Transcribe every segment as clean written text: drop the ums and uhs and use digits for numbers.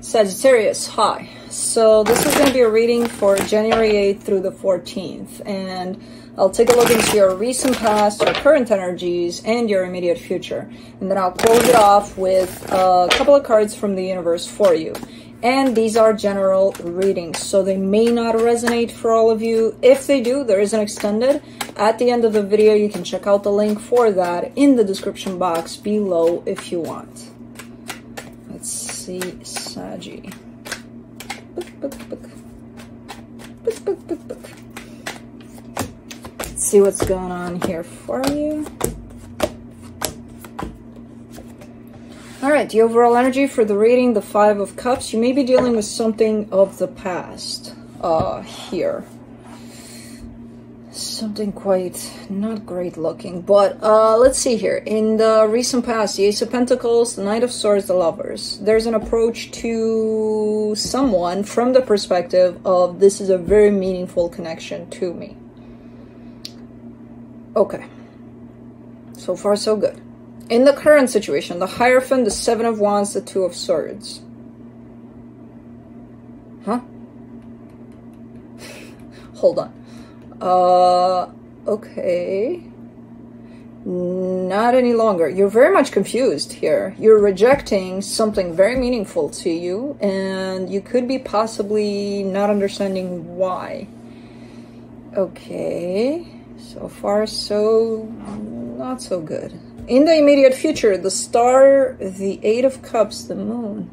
Sagittarius, hi. So this is going to be a reading for January 8th through the 14th, and I'll take a look into your recent past, your current energies, and your immediate future. And then I'll close it off with a couple of cards from the universe for you. And these are general readings, so they may not resonate for all of you. If they do, there is an extended. At the end of the video, you can check out the link for that in the description box below if you want. Let's see, Saggy. Let's see what's going on here for you. All right, the overall energy for the reading, the Five of Cups. You may be dealing with something of the past here. Something quite not great looking, but let's see here. In the recent past, the Ace of Pentacles, the Knight of Swords, the Lovers. There's an approach to someone from the perspective of this is a very meaningful connection to me. Okay. So far, so good. In the current situation, the Hierophant, the Seven of Wands, the Two of Swords. Huh? Hold on. Okay. Not any longer. You're very much confused here. You're rejecting something very meaningful to you, and you could be possibly not understanding why. Okay. So far, so not so good. In the immediate future, the Star, the Eight of Cups, the Moon.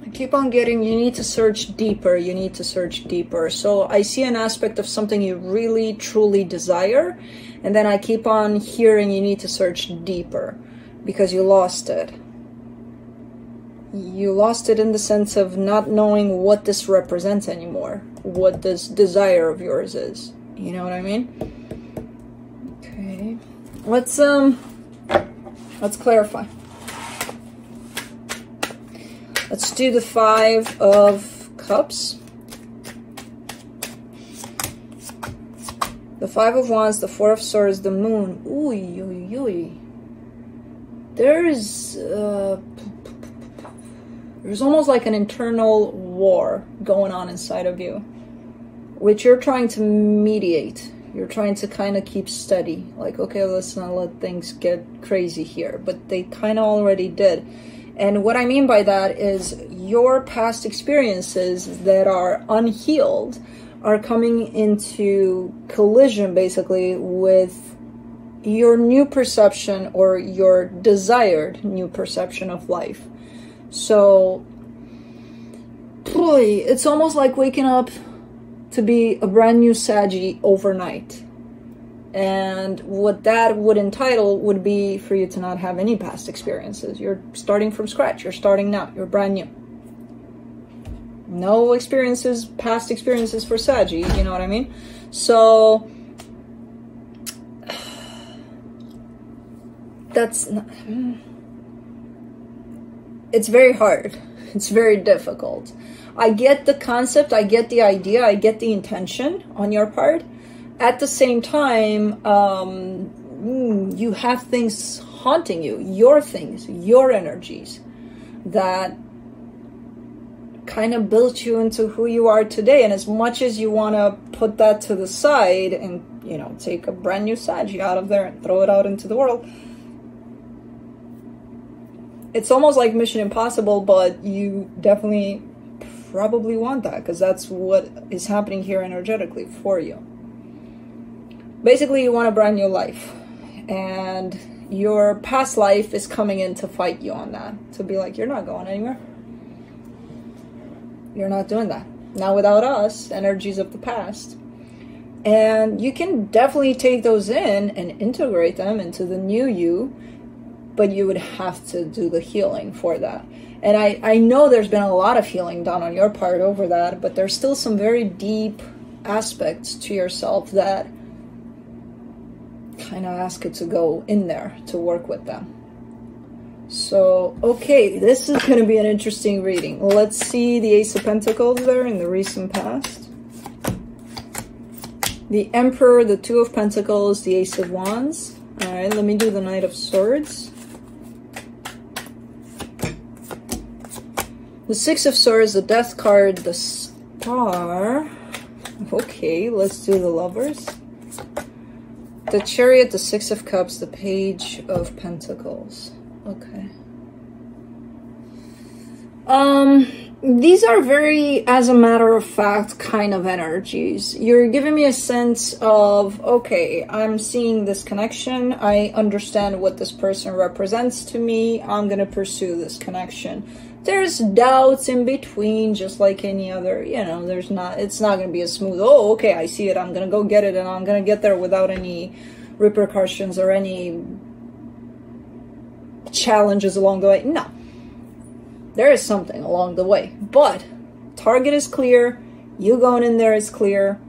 I keep on getting, you need to search deeper, you need to search deeper. So I see an aspect of something you really, truly desire, and then I keep on hearing you need to search deeper because you lost it. You lost it in the sense of not knowing what this represents anymore, what this desire of yours is. You know what I mean? Okay. Let's clarify. Let's do the Five of Cups. The Five of Wands, the Four of Swords, the Moon. Ooh, ooh, ooh. There's almost like an internal war going on inside of you, which you're trying to mediate. You're trying to kind of keep steady. Like, okay, let's not let things get crazy here. But they kind of already did. And what I mean by that is your past experiences that are unhealed are coming into collision, basically, with your new perception or your desired new perception of life. So, boy, it's almost like waking up to be a brand new Saggy overnight. And what that would entitle would be for you to not have any past experiences. You're starting from scratch. You're starting now. You're brand new. No experiences, past experiences for Saggy, you know what I mean? So, that's not... It's very hard. It's very difficult. I get the concept, I get the idea, I get the intention on your part. At the same time, you have things haunting you, your things, your energies that kind of built you into who you are today. And as much as you want to put that to the side and, you know, take a brand new Saggy out of there and throw it out into the world, it's almost like Mission Impossible, but you definitely probably want that because that's what is happening here energetically for you. Basically, you want a brand new life, and your past life is coming in to fight you on that, to be like, you're not going anywhere. You're not doing that. Now without us, energies of the past. And you can definitely take those in and integrate them into the new you, but you would have to do the healing for that. And I know there's been a lot of healing done on your part over that, but there's still some very deep aspects to yourself that kind of ask it to go in there to work with them. So, okay, this is going to be an interesting reading. Let's see the Ace of Pentacles there in the recent past. The Emperor, the Two of Pentacles, the Ace of Wands. All right, let me do the Knight of Swords. The Six of Swords, the Death card, the Star. Okay, let's do the Lovers. The Chariot, the Six of Cups, the Page of Pentacles. Okay. These are very, as a matter of fact, kind of energies. You're giving me a sense of, okay, I'm seeing this connection. I understand what this person represents to me. I'm going to pursue this connection. There's doubts in between, just like any other, you know, it's not going to be a smooth, oh, okay, I see it. I'm going to go get it, and I'm going to get there without any repercussions or any challenges along the way. No. There is something along the way, but target is clear. You going in there is clear.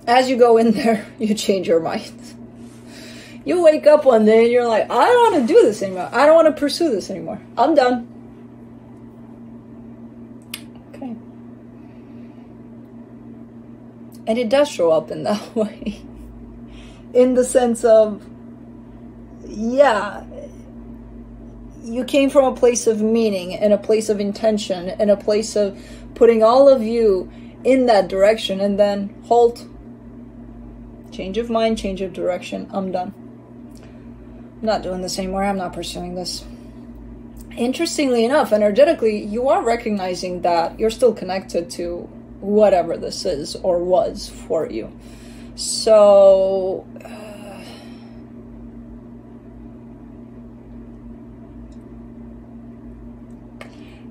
As you go in there, you change your mind. You wake up one day and you're like, I don't want to do this anymore. I don't want to pursue this anymore. I'm done. Okay. And it does show up in that way. In the sense of, yeah, you came from a place of meaning and a place of intention and a place of putting all of you in that direction, and then halt. Change of mind, change of direction. I'm done. I'm not doing this anymore. I'm not pursuing this. Interestingly enough, energetically, you are recognizing that you're still connected to whatever this is or was for you. So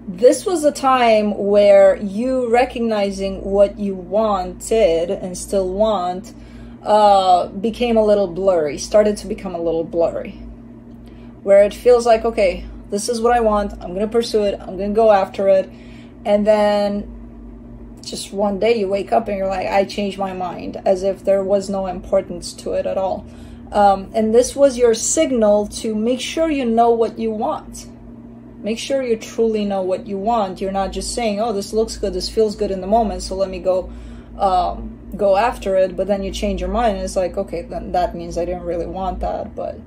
this was a time where you recognizing what you wanted and still want became a little blurry, started to become a little blurry. Where it feels like, okay, this is what I want, I'm going to pursue it, I'm going to go after it. And then just one day you wake up and you're like, I changed my mind, as if there was no importance to it at all. And this was your signal to make sure you know what you want. Make sure you truly know what you want. You're not just saying, oh, this looks good, this feels good in the moment, so let me go after it. But then you change your mind and it's like, okay, then that means I didn't really want that. But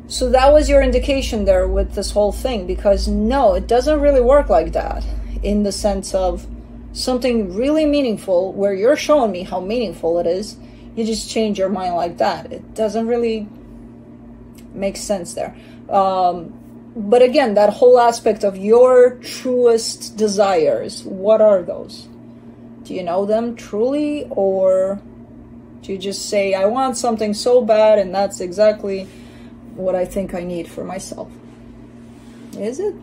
so that was your indication there with this whole thing, because no, it doesn't really work like that, in the sense of something really meaningful where you're showing me how meaningful it is. You just change your mind like that. It doesn't really make sense there. But again, that whole aspect of your truest desires, what are those? Do you know them truly, or do you just say, I want something so bad and that's exactly what I think I need for myself? Is it?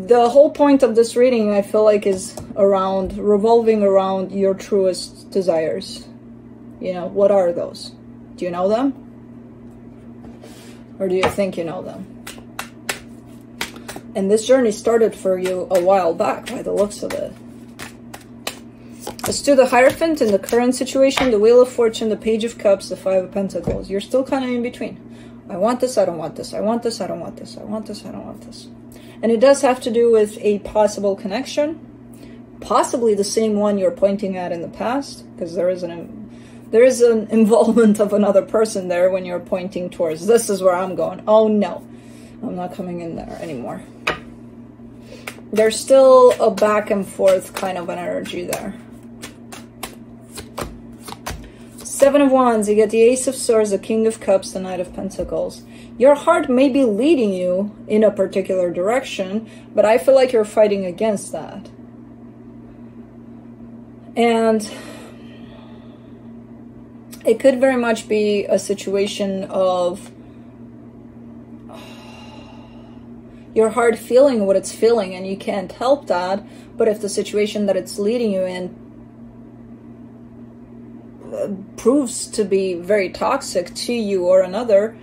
The whole point of this reading, I feel like, is revolving around your truest desires. You know, what are those? Do you know them? Or do you think you know them? And this journey started for you a while back, by the looks of it. Let's do the Hierophant in the current situation, the Wheel of Fortune, the Page of Cups, the Five of Pentacles. You're still kind of in between. I want this, I don't want this. I want this, I don't want this. I want this, I don't want this. And it does have to do with a possible connection. Possibly the same one you're pointing at in the past, because there is an involvement of another person there when you're pointing towards, this is where I'm going. Oh no, I'm not coming in there anymore. There's still a back and forth kind of an energy there. Seven of Wands, you get the Ace of Swords, the King of Cups, the Knight of Pentacles. Your heart may be leading you in a particular direction, but I feel like you're fighting against that. And it could very much be a situation of your heart feeling what it's feeling, and you can't help that. But if the situation that it's leading you in proves to be very toxic to you or another,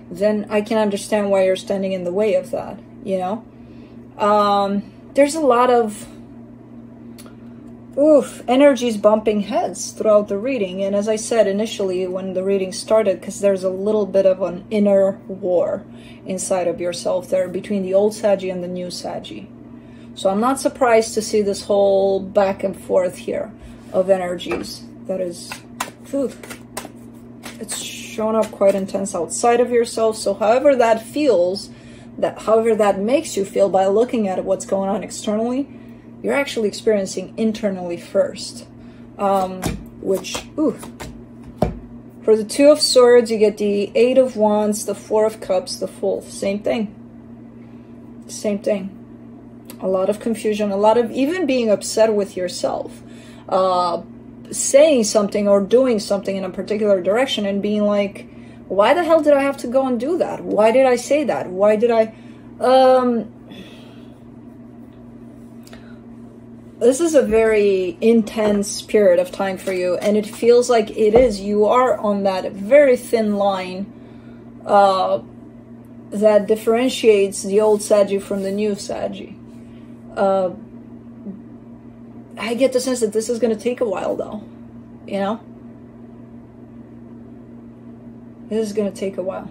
then I can understand why you're standing in the way of that, you know? There's a lot of energies bumping heads throughout the reading. And as I said initially when the reading started, because there's a little bit of an inner war inside of yourself there between the old Saggy and the new Saggy. So I'm not surprised to see this whole back and forth here of energies. That is, It's shown up quite intense outside of yourself. So however that feels, however that makes you feel by looking at what's going on externally, you're actually experiencing internally first. Which, ooh. For the Two of Swords, you get the Eight of Wands, the Four of Cups, the Fool. Same thing. Same thing. A lot of confusion, a lot of even being upset with yourself. Saying something or doing something in a particular direction and being like, why the hell did I have to go and do that? Why did I say that? Why did I... This is a very intense period of time for you, and it feels like it is. You are on that very thin line that differentiates the old Sagi from the new Sagi. I get the sense that this is going to take a while, though. You know? This is going to take a while.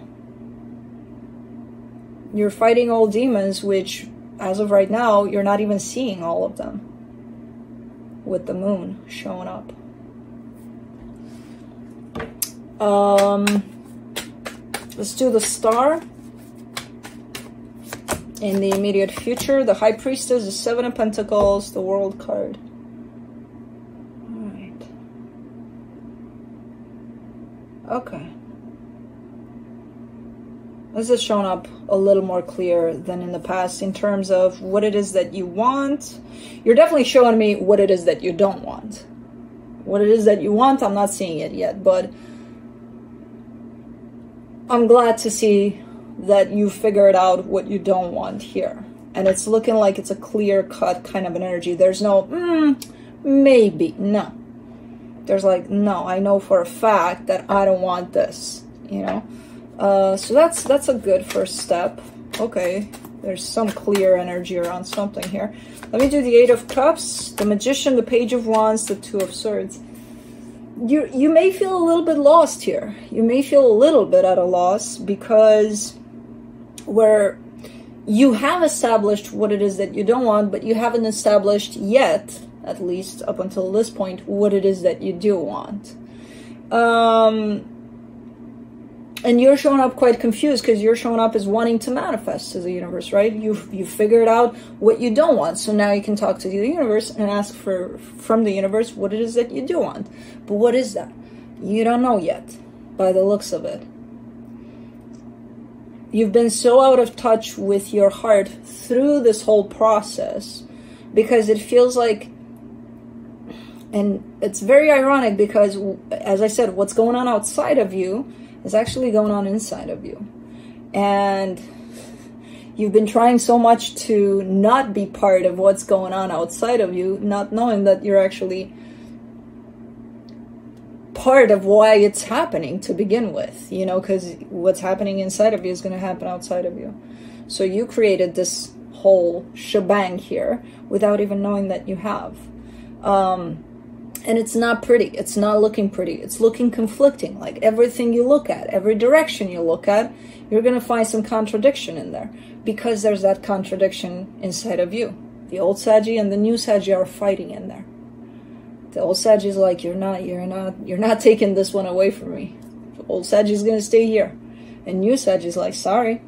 You're fighting old demons, which, as of right now, you're not even seeing all of them. With the moon showing up. Let's do the star. In the immediate future, the High Priestess, the Seven of Pentacles, the World card. Alright. Okay. This is showing up a little more clear than in the past in terms of what it is that you want. You're definitely showing me what it is that you don't want. What it is that you want, I'm not seeing it yet, but I'm glad to see that you figured out what you don't want here. And it's looking like it's a clear-cut kind of an energy. There's no, maybe, no. There's like, no, I know for a fact that I don't want this, you know? So that's a good first step. Okay, there's some clear energy around something here. Let me do the Eight of Cups, the Magician, the Page of Wands, the Two of Swords. You may feel a little bit lost here. You may feel a little bit at a loss because where you have established what it is that you don't want, but you haven't established yet, at least up until this point, what it is that you do want. And you're showing up quite confused because you're showing up as wanting to manifest to the universe, right? You've figured out what you don't want. So now you can talk to the universe and ask from the universe what it is that you do want. But what is that? You don't know yet by the looks of it. You've been so out of touch with your heart through this whole process because it feels like, and it's very ironic because, as I said, what's going on outside of you is actually going on inside of you. And you've been trying so much to not be part of what's going on outside of you, not knowing that you're actually part of why it's happening to begin with, you know, because what's happening inside of you is going to happen outside of you. So you created this whole shebang here without even knowing that you have. And it's not pretty. It's not looking pretty. It's looking conflicting. Like everything you look at, every direction you look at, you're going to find some contradiction in there because there's that contradiction inside of you. The old Sagi and the new Sagi are fighting in there. The old Sagi is like, you're not taking this one away from me. The old Sagi is going to stay here. And new Sagi is like, sorry,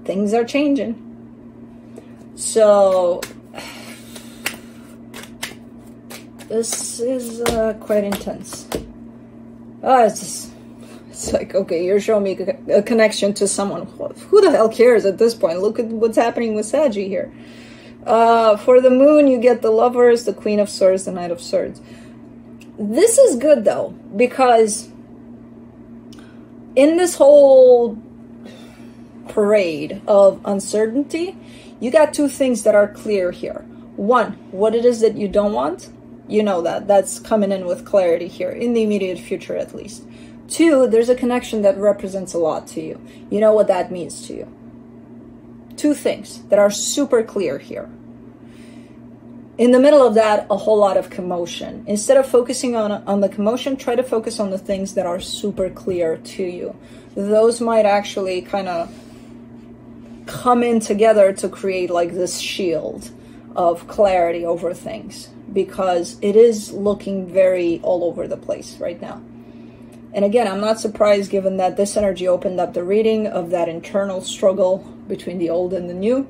things are changing. So this is quite intense. It's like, okay, you're showing me a connection to someone. Who the hell cares at this point? Look at what's happening with Sagi here. For the moon, you get the Lovers, the Queen of Swords, the Knight of Swords. This is good, though, because in this whole parade of uncertainty, you got two things that are clear here. One, what it is that you don't want. You know that. That's coming in with clarity here, in the immediate future at least. Two, there's a connection that represents a lot to you. You know what that means to you. Two things that are super clear here. In the middle of that, a whole lot of commotion. Instead of focusing on the commotion, try to focus on the things that are super clear to you. Those might actually kind of come in together to create like this shield of clarity over things, because it is looking very all over the place right now. And again, I'm not surprised given that this energy opened up the reading of that internal struggle between the old and the new.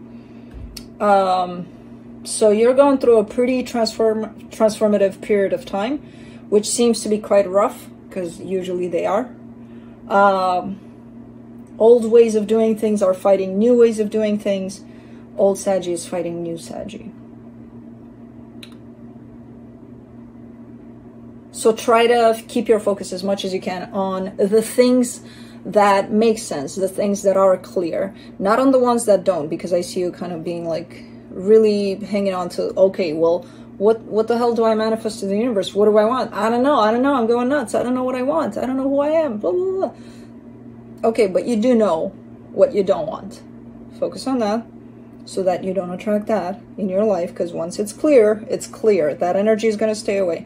So you're going through a pretty transformative period of time, which seems to be quite rough, because usually they are. Old ways of doing things are fighting new ways of doing things. Old Saggy is fighting new Saggy. So try to keep your focus as much as you can on the things that make sense, the things that are clear, not on the ones that don't, because I see you kind of being like really hanging on to, okay, well, what the hell do I manifest to the universe? What do I want? I don't know. I'm going nuts. I don't know what I want. I don't know who I am. Blah, blah, blah. Okay, but you do know what you don't want. Focus on that so that you don't attract that in your life, because once it's clear, it's clear. That energy is going to stay away.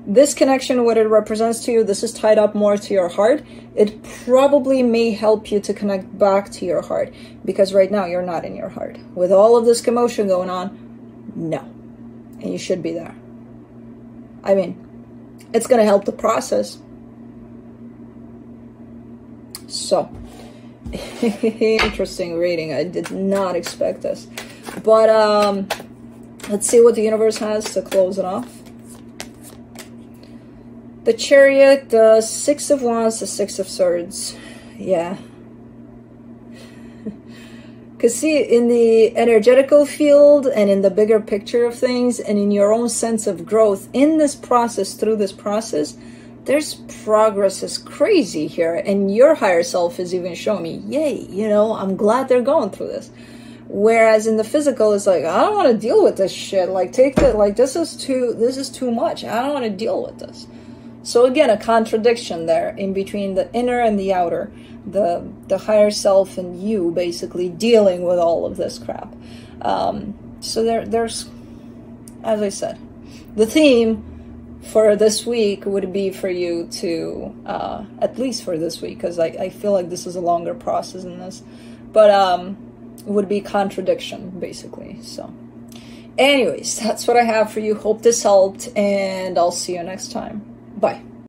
This connection, what it represents to you, this is tied up more to your heart. It probably may help you to connect back to your heart, because right now you're not in your heart. With all of this commotion going on, no. And you should be there. I mean, it's going to help the process. So, interesting reading. I did not expect this. But let's see what the universe has to close it off. The Chariot, the Six of Wands, the Six of Swords. Yeah. Because see, in the energetical field and in the bigger picture of things and in your own sense of growth in this process, through this process, there's progress is crazy here. And your higher self is even showing me, yay, you know, I'm glad they're going through this. Whereas in the physical, it's like, I don't want to deal with this shit. Like, take that, like, this is too much. I don't want to deal with this. So again, a contradiction there in between the inner and the outer, the higher self and you basically dealing with all of this crap. So there's, as I said, the theme for this week would be for you to, at least for this week, because I feel like this is a longer process in this, but would be contradiction, basically. So anyways, that's what I have for you. Hope this helped, and I'll see you next time. Bye.